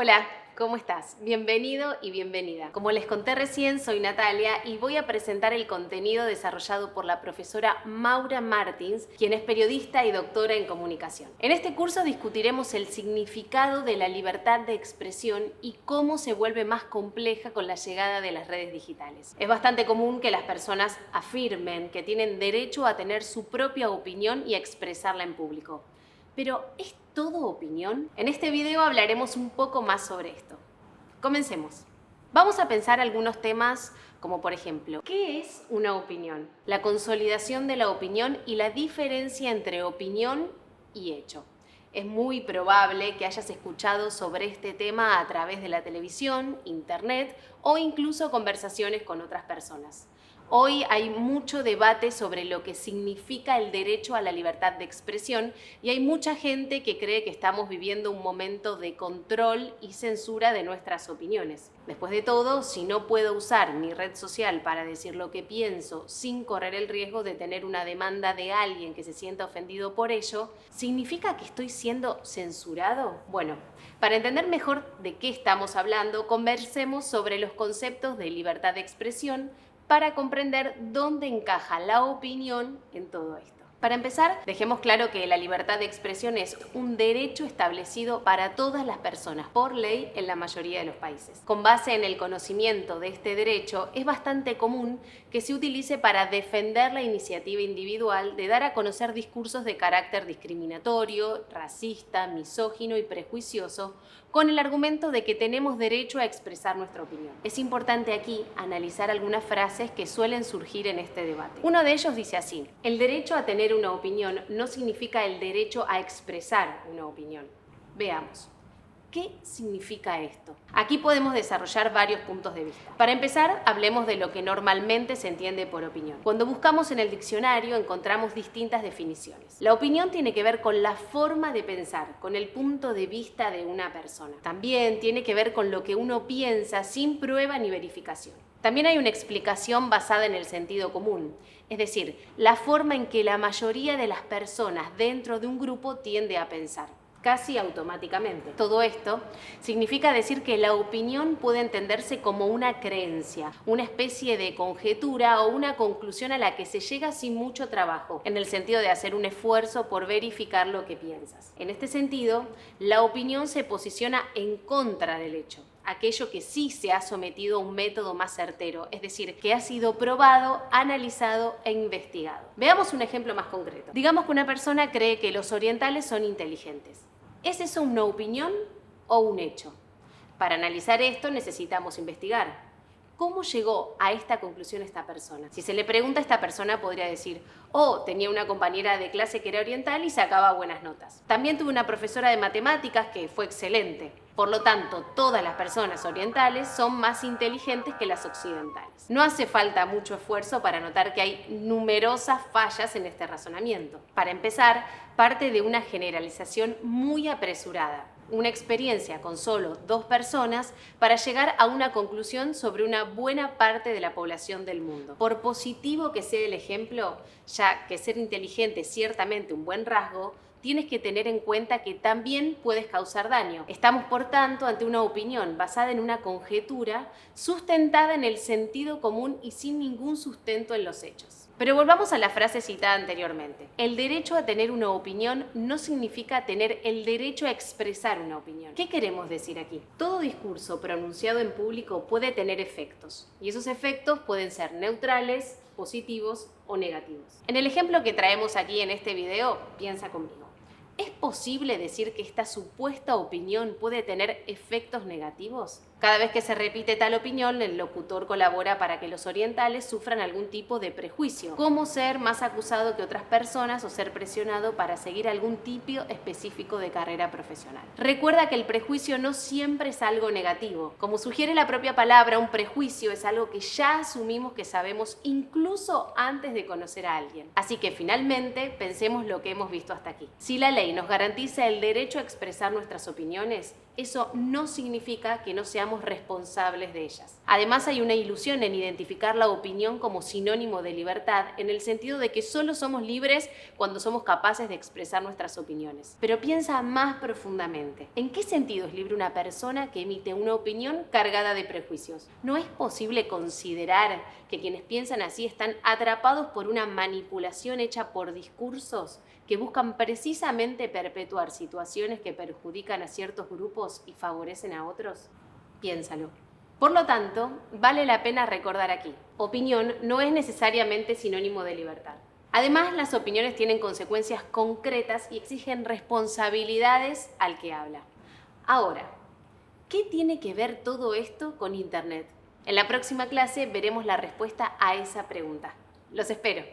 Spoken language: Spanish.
Hola, ¿cómo estás? Bienvenido y bienvenida. Como les conté recién, soy Natalia y voy a presentar el contenido desarrollado por la profesora Maura Martins, quien es periodista y doctora en comunicación. En este curso discutiremos el significado de la libertad de expresión y cómo se vuelve más compleja con la llegada de las redes digitales. Es bastante común que las personas afirmen que tienen derecho a tener su propia opinión y a expresarla en público. Pero, ¿es todo opinión? En este video hablaremos un poco más sobre esto. Comencemos. Vamos a pensar algunos temas como por ejemplo, ¿qué es una opinión? La consolidación de la opinión y la diferencia entre opinión y hecho. Es muy probable que hayas escuchado sobre este tema a través de la televisión, internet o incluso conversaciones con otras personas. Hoy hay mucho debate sobre lo que significa el derecho a la libertad de expresión y hay mucha gente que cree que estamos viviendo un momento de control y censura de nuestras opiniones. Después de todo, si no puedo usar mi red social para decir lo que pienso sin correr el riesgo de tener una demanda de alguien que se sienta ofendido por ello, ¿significa que estoy siendo censurado? Bueno, para entender mejor de qué estamos hablando, conversemos sobre los conceptos de libertad de expresión para comprender dónde encaja la opinión en todo esto. Para empezar, dejemos claro que la libertad de expresión es un derecho establecido para todas las personas por ley en la mayoría de los países. Con base en el conocimiento de este derecho, es bastante común que se utilice para defender la iniciativa individual de dar a conocer discursos de carácter discriminatorio, racista, misógino y prejuicioso, con el argumento de que tenemos derecho a expresar nuestra opinión. Es importante aquí analizar algunas frases que suelen surgir en este debate. Uno de ellos dice así: el derecho a tener una opinión no significa el derecho a expresar una opinión. Veamos. ¿Qué significa esto? Aquí podemos desarrollar varios puntos de vista. Para empezar, hablemos de lo que normalmente se entiende por opinión. Cuando buscamos en el diccionario encontramos distintas definiciones. La opinión tiene que ver con la forma de pensar, con el punto de vista de una persona. También tiene que ver con lo que uno piensa sin prueba ni verificación. También hay una explicación basada en el sentido común, es decir, la forma en que la mayoría de las personas dentro de un grupo tiende a pensar, casi automáticamente. Todo esto significa decir que la opinión puede entenderse como una creencia, una especie de conjetura o una conclusión a la que se llega sin mucho trabajo, en el sentido de hacer un esfuerzo por verificar lo que piensas. En este sentido, la opinión se posiciona en contra del hecho, aquello que sí se ha sometido a un método más certero, es decir, que ha sido probado, analizado e investigado. Veamos un ejemplo más concreto. Digamos que una persona cree que los orientales son inteligentes. ¿Es eso una opinión o un hecho? Para analizar esto necesitamos investigar. ¿Cómo llegó a esta conclusión esta persona? Si se le pregunta a esta persona podría decir: oh, tenía una compañera de clase que era oriental y sacaba buenas notas. También tuve una profesora de matemáticas que fue excelente. Por lo tanto, todas las personas orientales son más inteligentes que las occidentales. No hace falta mucho esfuerzo para notar que hay numerosas fallas en este razonamiento. Para empezar, parte de una generalización muy apresurada, una experiencia con solo 2 personas para llegar a una conclusión sobre una buena parte de la población del mundo. Por positivo que sea el ejemplo, ya que ser inteligente es ciertamente un buen rasgo, tienes que tener en cuenta que también puedes causar daño. Estamos, por tanto, ante una opinión basada en una conjetura, sustentada en el sentido común y sin ningún sustento en los hechos. Pero volvamos a la frase citada anteriormente. El derecho a tener una opinión no significa tener el derecho a expresar una opinión. ¿Qué queremos decir aquí? Todo discurso pronunciado en público puede tener efectos, y esos efectos pueden ser neutrales, positivos o negativos. En el ejemplo que traemos aquí en este video, piensa conmigo. ¿Es posible decir que esta supuesta opinión puede tener efectos negativos? Cada vez que se repite tal opinión, el locutor colabora para que los orientales sufran algún tipo de prejuicio, como ser más acusado que otras personas o ser presionado para seguir algún tipo específico de carrera profesional. Recuerda que el prejuicio no siempre es algo negativo. Como sugiere la propia palabra, un prejuicio es algo que ya asumimos que sabemos incluso antes de conocer a alguien. Así que finalmente pensemos lo que hemos visto hasta aquí. Si la ley nos garantiza el derecho a expresar nuestras opiniones, eso no significa que no seamos responsables de ellas. Además, hay una ilusión en identificar la opinión como sinónimo de libertad, en el sentido de que solo somos libres cuando somos capaces de expresar nuestras opiniones. Pero piensa más profundamente. ¿En qué sentido es libre una persona que emite una opinión cargada de prejuicios? ¿No es posible considerar que quienes piensan así están atrapados por una manipulación hecha por discursos que buscan precisamente perpetuar situaciones que perjudican a ciertos grupos y favorecen a otros? Piénsalo. Por lo tanto, vale la pena recordar aquí: opinión no es necesariamente sinónimo de libertad. Además, las opiniones tienen consecuencias concretas y exigen responsabilidades al que habla. Ahora, ¿qué tiene que ver todo esto con Internet? En la próxima clase veremos la respuesta a esa pregunta. Los espero.